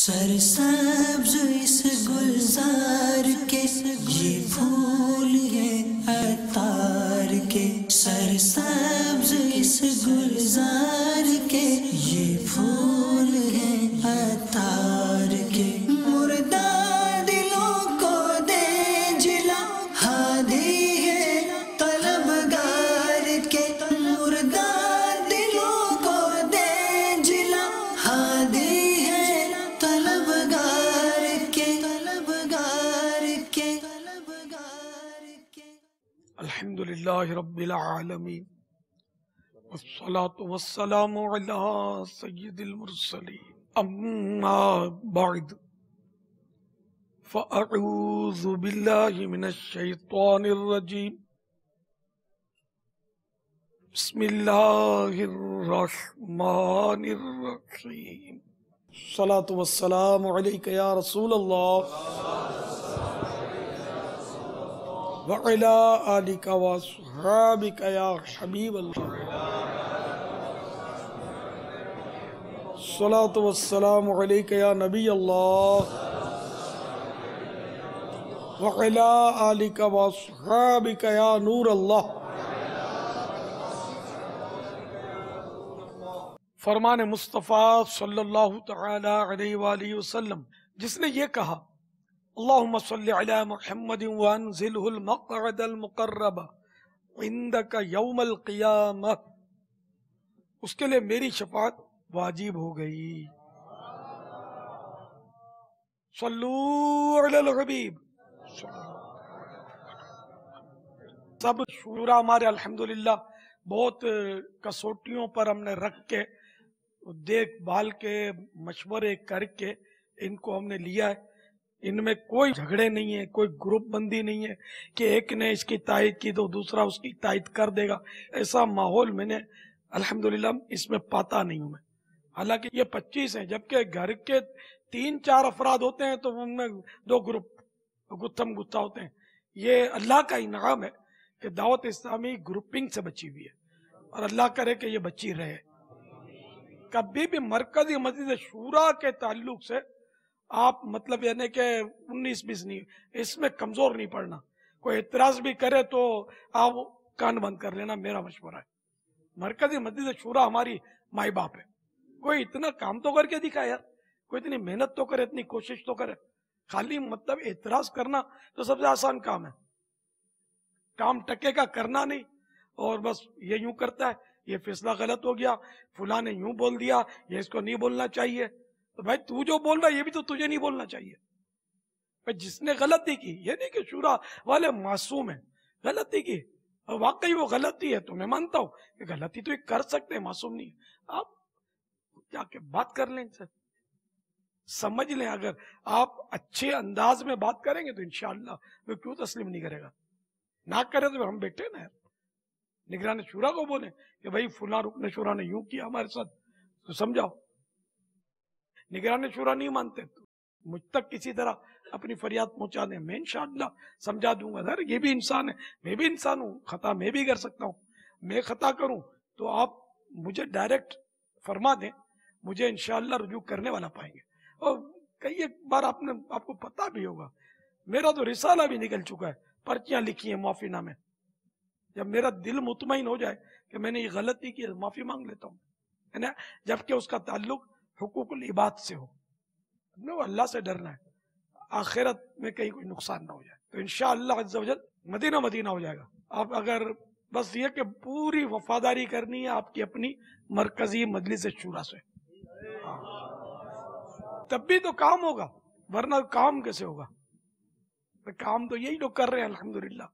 سرسبز اس گلزار کے یہ پھول ہیں عطار کے، سرسبز اس گلزار کے یہ پھول ہیں عطار کے، مردہ دلوں کو دے جلا ہادی ہے طلبگار کے، مردہ دلوں کو دے جلا ہادی الحمد للہ رب العالمین والصلاة والسلام علی سید المرسلین، اما بعد فاعوذ باللہ من الشیطان الرجیم، بسم اللہ الرحمن الرحیم، الصلاة والسلام علیک یا رسول اللہ وَعَلَىٰ آلِكَ وَأَصْحَابِكَ يَا حَبِيبَ اللَّهِ، الصلاة والسلام علیک یا نبی اللہ وَعَلَىٰ آلِكَ وَأَصْحَابِكَ یا نور اللہ۔ فرمان مصطفیٰ صلی اللہ تعالی علیہ وآلہ وسلم، جس نے یہ کہا اللہم صلی علی محمد وانزلہ المقعد المقرب عندک یوم القیامہ، اس کے لئے میری شفاعت واجب ہو گئی۔ صلو علی الحبیب۔ سب شورا ہمارے الحمدللہ بہت کسوٹیوں پر ہم نے رکھ کے دیکھ بھال کے مشورے کر کے ان کو ہم نے لیا ہے۔ ان میں کوئی جھگڑے نہیں ہیں، کوئی گروپ بندی نہیں ہے کہ ایک نے اس کی تائید کی تو دوسرا اس کی تائید کر دے گا، ایسا ماحول میں نے الحمدللہ اس میں پاتا نہیں ہوں میں۔ حالانکہ یہ 25 ہیں، جبکہ گھر کے 3-4 افراد ہوتے ہیں تو ان میں 2 گروپ گتھم گتھا ہوتے ہیں۔ یہ اللہ کا انعام ہے کہ دعوت اسلامی گروپنگ سے بچی ہوئی ہے، اور اللہ کرے کہ یہ بچی رہے۔ کبھی بھی مرکزی مسجد شورا کے تعلق سے آپ مطلب یعنی کہ 19-20 نہیں، اس میں کمزور نہیں پڑنا۔ کوئی اعتراض بھی کرے تو آپ کان بند کر لینا، میرا مشورہ ہے۔ مرکزی مسجد شورا ہماری مائی باپ ہے۔ کوئی اتنا کام تو کر کے دکھا یار، کوئی اتنی محنت تو کرے، اتنی کوشش تو کرے۔ خالی مطلب اعتراض کرنا تو سب سے آسان کام ہے، کام ٹکے کا کرنا نہیں، اور بس یہ یوں کرتا ہے، یہ فیصلہ غلط ہو گیا، فلاں نے یوں بول دیا، یہ اس کو نہیں بولنا چاہیے۔ تو بھائی تو جو بول رہا ہے یہ بھی تو تجھے نہیں بولنا چاہیے۔ بھائی جس نے غلطی کی، یہ نہیں کہ شورا والے معصوم ہیں، غلطی کی اور واقعی وہ غلطی ہے تو میں مانتا ہوں کہ غلطی تو یہ کر سکتے ہیں، معصوم نہیں۔ آپ جا کے بات کر لیں ان سے، سمجھ لیں۔ اگر آپ اچھے انداز میں بات کریں گے تو انشاءاللہ وہ کیوں تسلیم نہیں کرے گا؟ نہ کرے تو ہم بیٹھے نا، نگران شورا کو بولیں کہ بھائی فلاں رکن شورا نے یوں کیا ہمارے ساتھ، تو سمجھاؤ۔ نگران شورا نہیں مانتے تو مجھ تک کسی طرح اپنی فریاد پہنچا دیں، میں انشاءاللہ سمجھا دوں گا۔ سر یہ بھی انسان ہے، میں بھی انسان ہوں، خطا میں بھی کر سکتا ہوں۔ میں خطا کروں تو آپ مجھے ڈائریکٹ فرما دیں، مجھے انشاءاللہ رجوع کرنے والا پائیں گے۔ اور کئی ایک بار آپ کو پتہ بھی ہوگا، میرا تو رسالہ بھی نکل چکا ہے، پرچیاں لکھی ہیں معافی نامے۔ جب میرا دل مطمئن ہو جائے کہ میں نے یہ غلطی کی، معافی مانگ لیتا ہوں، جبکہ اس کا تعلق حقوق العباد سے ہو۔ اللہ سے ڈرنا ہے، آخرت میں کہیں کوئی نقصان نہ ہو جائے، تو انشاءاللہ عز و جل مدینہ مدینہ ہو جائے گا۔ آپ اگر بس یہ کہ پوری وفاداری کرنی ہے آپ کی اپنی مرکزی مجلس شورا سے، تب بھی تو کام ہوگا، ورنہ کام کیسے ہوگا؟ کام تو یہی لوگ کر رہے ہیں الحمدللہ،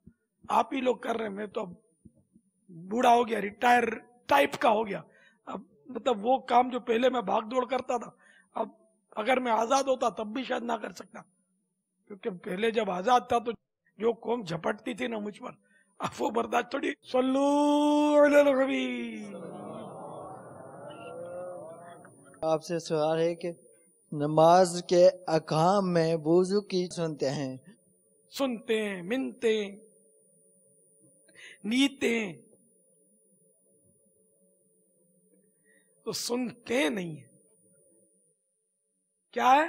آپ ہی لوگ کر رہے ہیں۔ میں تو اب بوڑھا ہو گیا، ریٹائر ٹائپ کا ہو گیا۔ اب مطلب وہ کام جو پہلے میں بھاگ دوڑ کرتا تھا، اب اگر میں آزاد ہوتا تب بھی شاید نہ کر سکتا، کیونکہ پہلے جب آزاد تھا تو جو قوم جھپٹتی تھی نا مجھ پر، اب وہ برداشت تھوڑی۔ صلو علی الحبیب۔ آپ سے سوال ہے کہ نماز کے احکام میں وضو کی سنتے ہیں، منتے نیتیں تو سنتے نہیں ہیں، کیا ہے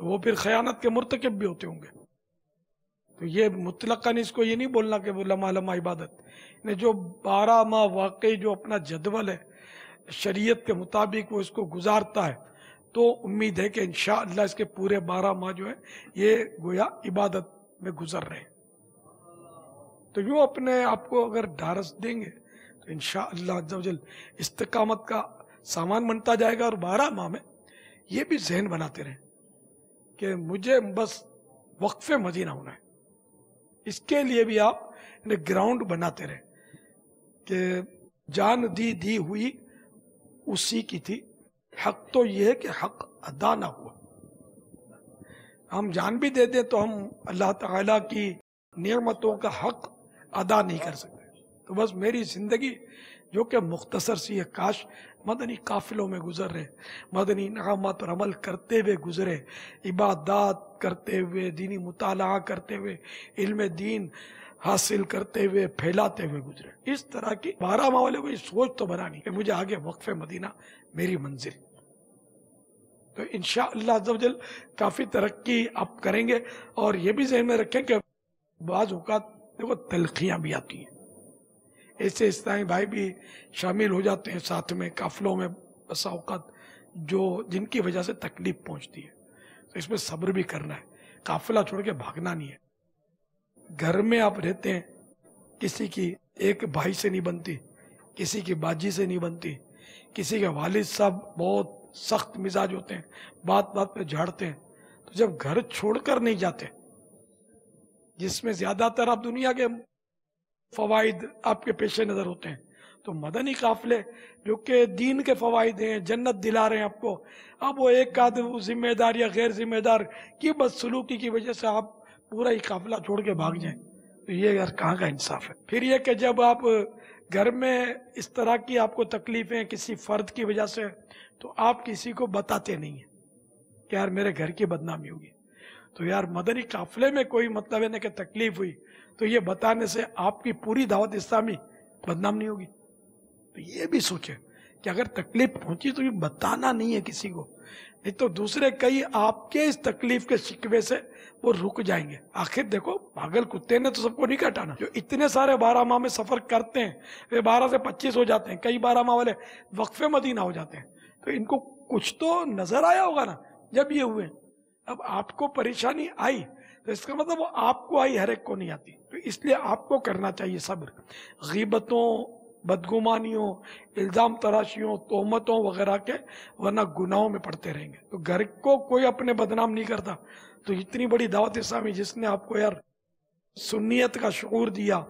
وہ پھر خیانت کے مرتکب بھی ہوتے ہوں گے. تو یہ مطلقاً اس کو یہ نہیں بولنا کہ وہ لمحہ لمحہ عبادت نے جو 12 ماہ واقعی جو اپنا جدول ہے شریعت کے مطابق وہ اس کو گزارتا ہے تو امید ہے کہ انشاءاللہ اس کے پورے 12 ماہ جو ہے یہ گویا عبادت میں گزر رہے ہیں. تو یوں اپنے آپ کو اگر ڈھارس دیں گے تو انشاءاللہ عز و جل استقامت کا سامان بنتا جائے گا. اور 12 ماہ میں یہ بھی ذہن بناتے رہیں کہ مجھے بس وقف مدینہ ہونا ہے. اس کے لیے بھی آپ گراؤنڈ بناتے رہیں کہ جان دی ہوئی اسی کی تھی. حق تو یہ ہے کہ حق ادا نہ ہوا. ہم جان بھی دے دیں تو ہم اللہ تعالیٰ کی نعمتوں کا حق ادا نہیں کر سکتے. تو بس میری زندگی جو کہ مختصر سی ہے کاش مدنی قافلوں میں گزر رہے, مدنی انعامات پر عمل کرتے ہوئے گزرے, عبادات کرتے ہوئے, دینی مطالعہ کرتے ہوئے, علم دین حاصل کرتے ہوئے, پھیلاتے ہوئے گزرے. اس طرح کی 12 ماہ والے کو یہ سوچ تو بنانی کہ مجھے آگے وقف مدینہ میری منزل. تو انشاءاللہ عز و جل کافی ترقی آپ کریں گے. اور یہ بھی ذہن میں رکھیں کہ بعض اوقات دیکھو تلخیاں بھی آتی ہیں, ایسے اسلامی بھائی بھی شامل ہو جاتے ہیں ساتھ میں قافلوں میں بسا اوقات جو جن کی وجہ سے تکلیف پہنچتی ہے. تو اس میں صبر بھی کرنا ہے, قافلہ چھوڑ کے بھاگنا نہیں ہے. گھر میں آپ رہتے ہیں, کسی کی ایک بھائی سے نہیں بنتی, کسی کی باجی سے نہیں بنتی, کسی کے والد صاحب بہت سخت مزاج ہوتے ہیں, بات بات پہ جھاڑتے ہیں. تو جب گھر چھوڑ کر نہیں جاتے, جس میں زیادہ تر آپ دنیا کے فوائد آپ کے پیش نظر ہوتے ہیں, تو مدنی قافلے جو کہ دین کے فوائد ہیں, جنت دلا رہے ہیں آپ کو, اب وہ ایک آدھ ذمہ دار یا غیر ذمہ دار کی بدسلوکی کی وجہ سے آپ پورا ہی قافلہ چھوڑ کے بھاگ جائیں, تو یہ یار کہاں کا انصاف ہے. پھر یہ کہ جب آپ گھر میں اس طرح کی آپ کو تکلیفیں کسی فرد کی وجہ سے, تو آپ کسی کو بتاتے نہیں ہیں کہ یار میرے گھر کی بدنامی ہوگی. تو یار مدنی قافلے میں کوئی مطلب ہے نا کہ تکلیف ہوئی تو یہ بتانے سے آپ کی پوری دعوت اسلامی بدنام نہیں ہوگی. تو یہ بھی سوچیں کہ اگر تکلیف پہنچی تو یہ بتانا نہیں ہے کسی کو, نہیں تو دوسرے کئی آپ کے اس تکلیف کے شکوے سے وہ رک جائیں گے. آخر دیکھو پاگل کتے نے تو سب کو نہیں کٹانا. جو اتنے سارے 12 ماہ میں سفر کرتے ہیں وہ 12 سے 25 ہو جاتے ہیں, کئی 12 ماہ والے وقف مدینہ ہو جاتے ہیں. تو ان کو کچھ تو نظر آیا ہوگا نا جب یہ ہوئے. اب آپ کو پریشانی آئی تو اس کا مطلب وہ آپ کو آئی, ہر ایک کو نہیں آتی. تو اس لیے آپ کو کرنا چاہیے صبر. غیبتوں, بدگمانیوں, الزام تراشیوں, تہمتوں وغیرہ کے, ورنہ گناہوں میں پڑتے رہیں گے. تو گھر کو کوئی اپنے بدنام نہیں کرتا. تو اتنی بڑی دعوت اسلامی جس نے آپ کو یار سنیت کا شعور دیا,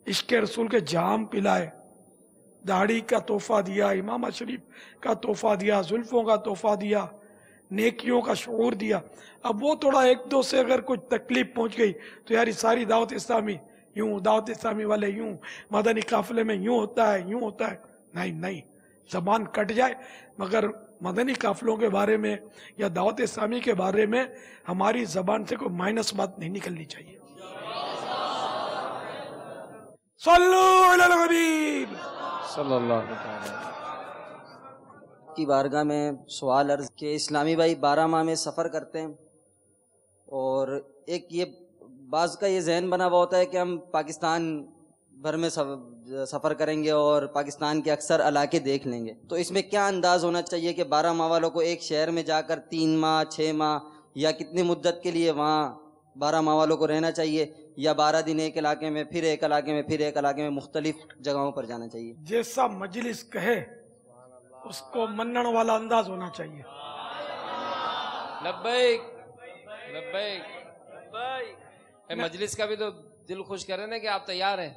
عشق رسول کے جام پلائے, داڑھی کا تحفہ دیا, امامہ شریف کا تحفہ دیا, زلفوں کا تحفہ دیا, نیکیوں کا شعور دیا, اب وہ تھوڑا ایک دو سے اگر کچھ تکلیف پہنچ گئی تو یار ساری دعوت اسلامی یوں, دعوت اسلامی والے یوں, مدنی قافلے میں یوں ہوتا ہے, یوں ہوتا ہے. نہیں, زبان کٹ جائے مگر مدنی قافلوں کے بارے میں یا دعوت اسلامی کے بارے میں ہماری زبان سے کوئی مائنس بات نہیں نکلنی چاہیے. صلو علی الحبیب صلی اللہ علیہ وسلم. کی بارگاہ میں سوال عرض کہ اسلامی بھائی 12 ماہ میں سفر کرتے ہیں اور ایک یہ بعض کا یہ ذہن بنا ہوا ہوتا ہے کہ ہم پاکستان بھر میں سفر کریں گے اور پاکستان کے اکثر علاقے دیکھ لیں گے. تو اس میں کیا انداز ہونا چاہیے کہ 12 ماہ والوں کو ایک شہر میں جا کر 3 ماہ 6 ماہ یا کتنی مدت کے لیے وہاں 12 ماہ والوں کو رہنا چاہیے, یا 12 دن ایک علاقے میں, پھر ایک علاقے میں, پھر ایک علاقے میں, مختلف جگہوں پر جانا چاہیے؟ جیسا مجلس کہے اس کو منن والا انداز ہونا چاہیے. لبیک لبیک. مجلس کا بھی تو دل خوش کرے نا کہ آپ تیار ہیں.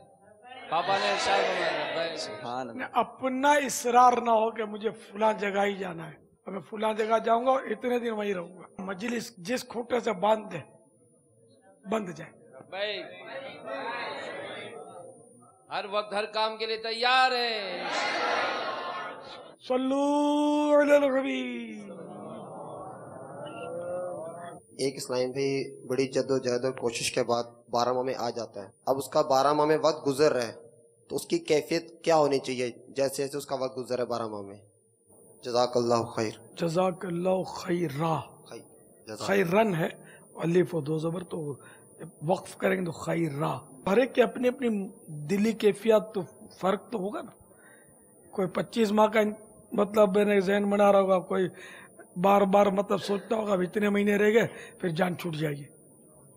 پاپا نے ارشاد فرمایا سبحان اللہ. اپنا اصرار نہ ہو کہ مجھے فلاں جگہ ہی جانا ہے, میں فلاں جگہ جاؤں گا اور اتنے دن وہیں رہوں گا. مجلس جس کھوٹے سے باندھ دے بند جائے. ہر وقت ہر کام کے لیے تیار ہے. صلو علی الحبیب. ایک اسلام بھی بڑی جد و جہد اور کوشش کے بعد 12 ماہ میں آ جاتا ہے. اب اس کا 12 ماہ میں وقت گزر رہا ہے تو اس کی کیفیت کیا ہونی چاہیے جیسے جیسے اس کا وقت گزر رہا ہے 12 ماہ میں؟ جزاک اللہ خیر. جزاک اللہ خیر. خیرن ہے، الف و دو زبر، تو وقف کریں گے تو خیرہ. ہر ایک کی اپنی اپنی دلی کیفیت تو فرق تو ہوگا نا. کوئی 25 ماہ کا مطلب میں نے ذہن بنا رہا ہوگا، کوئی بار بار مطلب سوچتا ہوگا اتنے مہینے رہ گئے پھر جان چھوٹ جائے گی،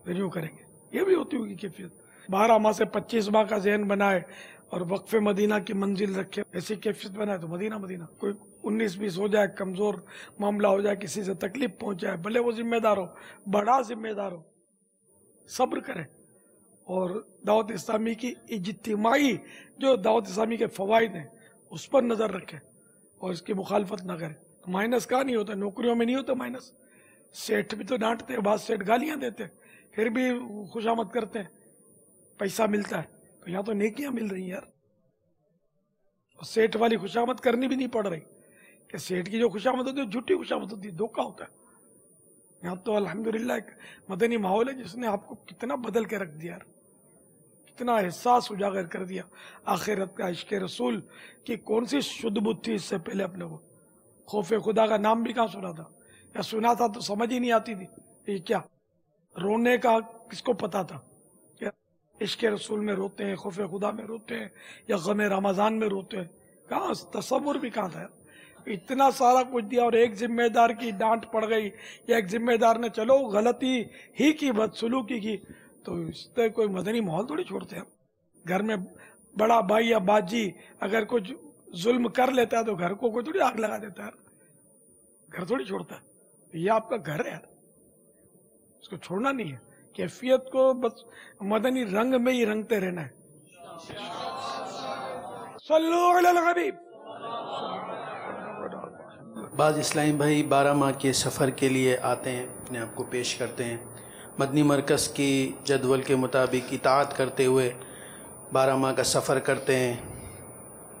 پھر یوں کریں گے. یہ بھی ہوتی ہوگی کیفیت. 12 ماہ سے 25 ماہ کا ذہن بنائے اور وقف مدینہ کی منزل رکھے، ایسی کیفیت بنائے تو مدینہ مدینہ. کوئی 19-20 ہو جائے، کمزور معاملہ ہو جائے، کسی سے تکلیف پہنچ جائے، بھلے وہ ذمہ دار ہو، بڑا ذمہ دار ہو، صبر کرے اور دعوت اسلامی کی اجتماعی جو دعوت اسلامی کے فوائد ہیں اس پر نظر رکھے اور اس کی مخالفت نہ کرے. مائنس کا نہیں ہوتا، نوکریوں میں نہیں ہوتا مائنس. سیٹھ بھی تو ڈانٹتے ہیں، بعض سیٹھ گالیاں دیتے ہیں، پھر بھی خوشامد کرتے ہیں، پیسہ ملتا ہے. تو یہاں تو نیکیاں مل رہی ہیں یار. سیٹھ والی خوشامد کرنی بھی نہیں پڑ رہی کہ سیٹھ کی جو خوشامد ہوتی ہے جھوٹی خوشامد ہوتی ہے، دھوکہ ہوتا ہے. یہاں تو الحمدللہ ایک مدنی ماحول ہے جس نے آپ کو کتنا بدل کے رکھ دیا یار، کتنا احساس اجاگر کر دیا آخرت کا. عشق رسول کی کون سی شدھ بت تھی اس سے پہلے اپنے کو؟ خوف خدا کا نام بھی کہاں سنا تھا، یا سنا تھا تو سمجھ ہی نہیں آتی تھی. یہ کیا رونے کا کس کو پتا تھا؟ کیا عشق رسول میں روتے ہیں، خوف خدا میں روتے ہیں، یا غم رمضان میں روتے ہیں؟ کہاں تصور بھی کہاں تھا. اتنا سارا کچھ دیا اور ایک ذمہ دار کی ڈانٹ پڑ گئی، یا ایک ذمہ دار نے چلو غلطی ہی کی، بدسلوکی کی، تو اس سے کوئی مدنی ماحول تھوڑی چھوڑتے ہیں. گھر میں بڑا بھائی یا باجی اگر کچھ ظلم کر لیتا ہے تو گھر کو کوئی تھوڑی آگ لگا دیتا ہے، گھر تھوڑی چھوڑتا ہے. یہ آپ کا گھر ہے، اس کو چھوڑنا نہیں ہے. کیفیت کو بس مدنی رنگ میں ہی رنگتے رہنا ہے. صلو علی الحبیب. بعض اسلامی بھائی 12 ماہ کے سفر کے لیے آتے ہیں، اپنے آپ کو پیش کرتے ہیں، مدنی مرکز کی جدول کے مطابق اطاعت کرتے ہوئے 12 ماہ کا سفر کرتے ہیں،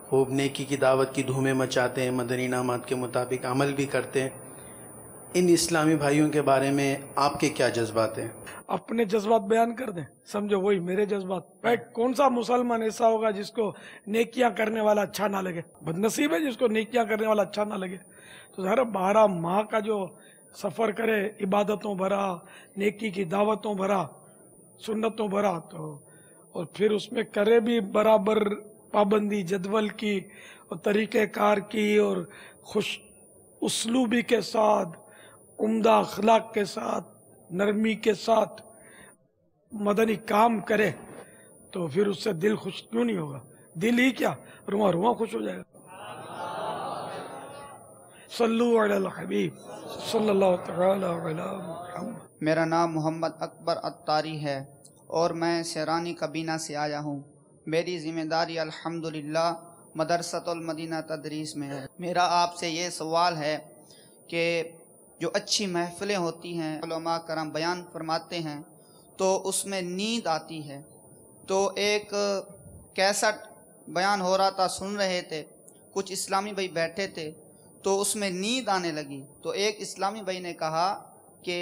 خوب نیکی کی دعوت کی دھومیں مچاتے ہیں، مدنی انعامات کے مطابق عمل بھی کرتے ہیں. ان اسلامی بھائیوں کے بارے میں آپ کے کیا جذبات ہیں؟ اپنے جذبات بیان کر دیں، سمجھو وہی میرے جذبات. بھائی کون سا مسلمان ایسا ہوگا جس کو نیکیاں کرنے والا اچھا نہ لگے؟ بد نصیب ہے جس کو نیکیاں کرنے والا اچھا نہ لگے. تو ذرا 12 ماہ کا جو سفر کرے، عبادتوں بھرا، نیکی کی دعوتوں بھرا، سنتوں بھرا، تو اور پھر اس میں کرے بھی برابر پابندی جدول کی اور طریقہ کار کی اور خوش اسلوبی کے ساتھ، عمدہ اخلاق کے ساتھ، نرمی کے ساتھ مدنی کام کرے، تو پھر اس سے دل خوش کیوں نہیں ہوگا؟ دل ہی کیا رواں رواں خوش ہو جائے گا. صلو علی الحبیب صلی اللہ تعالی علی محمد. میرا نام محمد اکبر اتاری ہے اور میں سیرانی کابینہ سے آیا ہوں. میری ذمہ داری الحمدللہ مدرسۃ المدینہ تدریس میں ہے. میرا آپ سے یہ سوال ہے کہ جو اچھی محفلیں ہوتی ہیں، علماء کرام بیان فرماتے ہیں تو اس میں نیند آتی ہے. تو ایک کیسٹ بیان ہو رہا تھا، سن رہے تھے، کچھ اسلامی بھائی بیٹھے تھے تو اس میں نیند آنے لگی. تو ایک اسلامی بھائی نے کہا کہ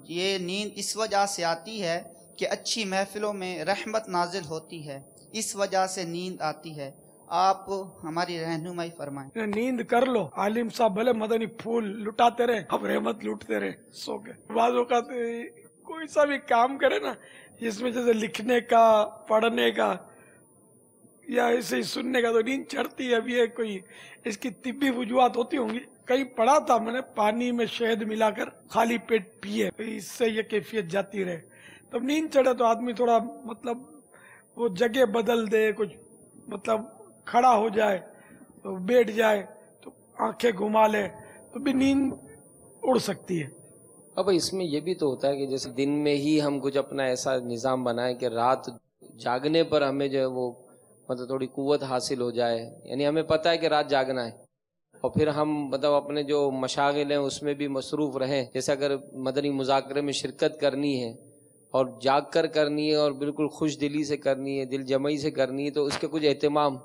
یہ نیند اس وجہ سے آتی ہے کہ اچھی محفلوں میں رحمت نازل ہوتی ہے، اس وجہ سے نیند آتی ہے. آپ ہماری رہنمائی فرمائیں. نیند کر لو، عالم صاحب بھلے مدنی پھول لٹاتے رہے، اب رحمت لوٹتے رہے سو کے. بعض اوقات کوئی سا بھی کام کرے نا جس میں جیسے لکھنے کا، پڑھنے کا یا ایسے ہی سننے کا، تو نیند چڑھتی ہے. اب یہ کوئی اس کی طبی وجوہات ہوتی ہوں گی. کہیں پڑھا تھا میں نے، پانی میں شہد ملا کر خالی پیٹ پیے، اس سے یہ کیفیت جاتی رہے. تب نیند چڑھے تو آدمی تھوڑا مطلب وہ جگہ بدل دے، کچھ مطلب کھڑا ہو جائے تو بیٹھ جائے تو آنکھیں گھما لے تو بھی نیند اڑ سکتی ہے. اب اس میں یہ بھی تو ہوتا ہے کہ جیسے دن میں ہی ہم کچھ اپنا ایسا نظام بنائیں کہ رات جاگنے پر ہمیں جو ہے وہ مطلب تھوڑی قوت حاصل ہو جائے. یعنی ہمیں پتہ ہے کہ رات جاگنا ہے اور پھر ہم مطلب اپنے جو مشاغل ہیں اس میں بھی مصروف رہیں. جیسے اگر مدنی مذاکرے میں شرکت کرنی ہے اور جاگ کر کرنی ہے اور بالکل خوش دلی سے کرنی ہے، دل جمعی سے کرنی ہے، تو اس کے کچھ اہتمام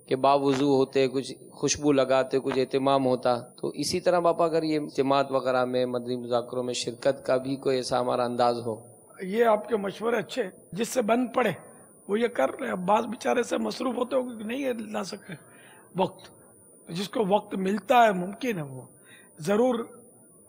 کہ باوضو ہوتے، کچھ خوشبو لگاتے، کچھ اہتمام ہوتا. تو اسی طرح باپا اگر یہ اجتماعات وغیرہ میں مدنی مذاکروں میں شرکت کا بھی کوئی ایسا ہمارا انداز ہو. یہ آپ کے مشورے اچھے، جس سے بن پڑے وہ یہ کر رہے ہیں. بعض بیچارے سے مصروف ہوتے ہو کہ نہیں لا سکتے وقت. جس کو وقت ملتا ہے ممکن ہے وہ ضرور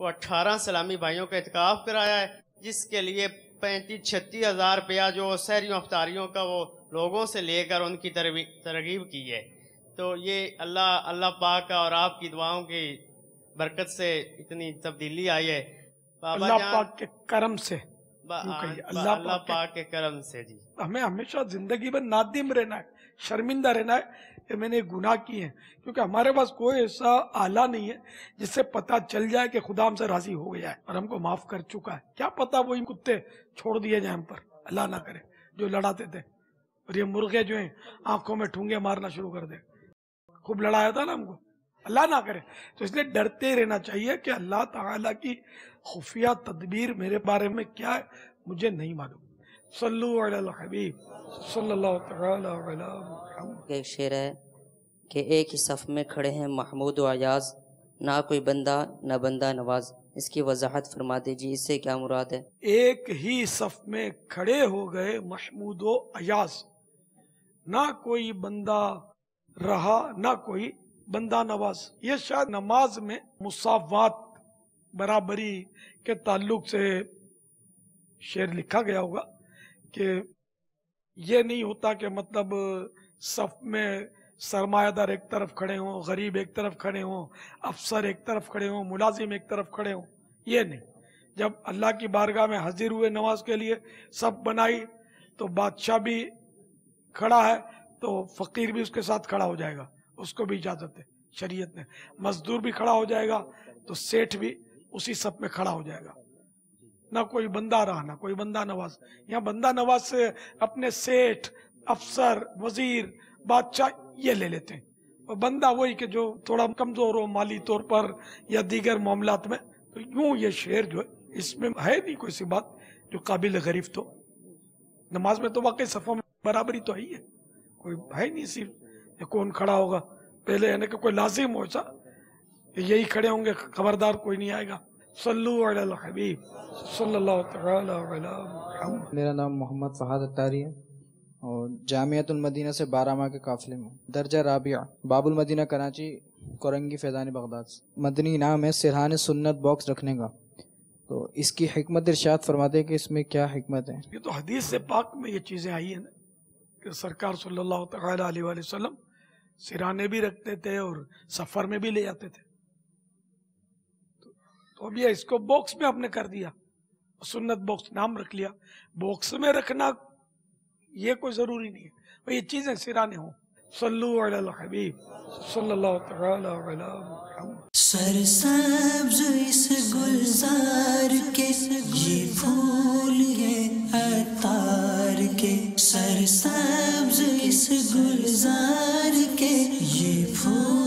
وہ 18 اسلامی بھائیوں کا اعتکاف کرایا ہے، جس کے لیے 35-36 ہزار روپیہ جو سحریوں افطاریوں کا وہ لوگوں سے لے کر ان کی ترغیب کی ہے۔ تو یہ اللہ پاک کا اور آپ کی دعاؤں کی برکت سے اتنی تبدیلی آئی ہے۔ اللہ پاک کے کرم سے، اللہ پاک کے کرم سے جی ہمیں ہمیشہ زندگی میں نادم رہنا ہے، شرمندہ رہنا ہے کہ میں نے گناہ کیے ہیں، کیونکہ ہمارے پاس کوئی ایسا آلہ نہیں ہے جس سے پتہ چل جائے کہ خدا ہم سے راضی ہو گیا ہے اور ہم کو معاف کر چکا ہے۔ کیا پتہ وہ کتے چھوڑ دیے جائیں ہم پر، اللہ نہ کرے، جو لڑاتے تھے، اور یہ مرغے جو ہیں آنکھوں میں ٹھونگے مارنا شروع کر دے، خوب لڑایا تھا نا ہم کو، اللہ نہ کرے۔ تو اس لیے ڈرتے رہنا چاہیے کہ اللہ تعالیٰ کی خفیہ تدبیر میرے بارے میں کیا ہے مجھے نہیں معلوم۔ صلو علی الحبیب صلی اللہ تعالی علی محمد۔ ایک شعر ہے کہ ایک ہی صف میں کھڑے ہیں محمود و ایاز، نہ کوئی بندہ نہ بندہ نواز، اس کی وضاحت فرما دیجیے، اس سے کیا مراد ہے؟ ایک ہی صف میں کھڑے ہو گئے محمود و ایاز، نہ کوئی بندہ رہا نہ کوئی بندہ نواز۔ یہ شاید نماز میں مساوات، برابری کے تعلق سے شعر لکھا گیا ہوگا کہ یہ نہیں ہوتا کہ مطلب صف میں سرمایہ دار ایک طرف کھڑے ہوں، غریب ایک طرف کھڑے ہوں، افسر ایک طرف کھڑے ہوں، ملازم ایک طرف کھڑے ہوں، یہ نہیں۔ جب اللہ کی بارگاہ میں حاضر ہوئے نماز کے لیے صف بنائی تو بادشاہ بھی کھڑا ہے تو فقیر بھی اس کے ساتھ کھڑا ہو جائے گا، اس کو بھی اجازت ہے شریعت نے۔ مزدور بھی کھڑا ہو جائے گا تو سیٹھ بھی اسی صف میں کھڑا ہو جائے گا۔ نہ کوئی بندہ رہا نہ کوئی بندہ نواز۔ یہاں بندہ نواز سے اپنے سیٹھ، افسر، وزیر، بادشاہ یہ لے لیتے ہیں، اور بندہ وہی کہ جو تھوڑا کمزور ہو مالی طور پر یا دیگر معاملات میں۔ تو یوں یہ شعر جو ہے اس میں ہے نہیں کوئی سی بات جو قابل غریب تو نماز میں تو واقعی صفوں میں برابری تو ہی ہے، کوئی ہے نہیں صرف کون کھڑا ہوگا پہلے، یعنی کہ کوئی لازم ہو ایسا کہ یہی کھڑے ہوں گے، خبردار کوئی نہیں آئے گا۔ صلو علی الحبیب صلی اللہ تعالی علی محمد۔ میرا نام محمد فہد اتاری ہے اور جامعۃ المدینہ سے 12 ماہ کے قافلے میں، درجہ رابعہ، باب المدینہ کراچی، کورنگی فیضان بغداد سے۔ مدنی انعام ہے سرحان سنت باکس رکھنے کا، تو اس کی حکمت ارشاد فرماتے کہ اس میں کیا حکمت ہے؟ یہ تو حدیث سے پاک میں یہ چیزیں آئی ہیں کہ سرکار صلی اللہ تعالی علیہ وآلہ وسلم سرانے بھی رکھتے تھے اور سفر میں بھی لے جاتے تھے۔ تو اب یہ اس کو باکس میں آپ نے کر دیا، سنت باکس نام رکھ لیا، باکس میں رکھنا یہ کوئی ضروری نہیں ہے، یہ چیزیں سرانے ہوں۔ صلو علی الحبیب صلی اللہ تعالی علی محمد۔ سرسبز اس گلزار کے یہ پھول ہیں عطار کے، سرسبز اس گلزار کے یہ پھول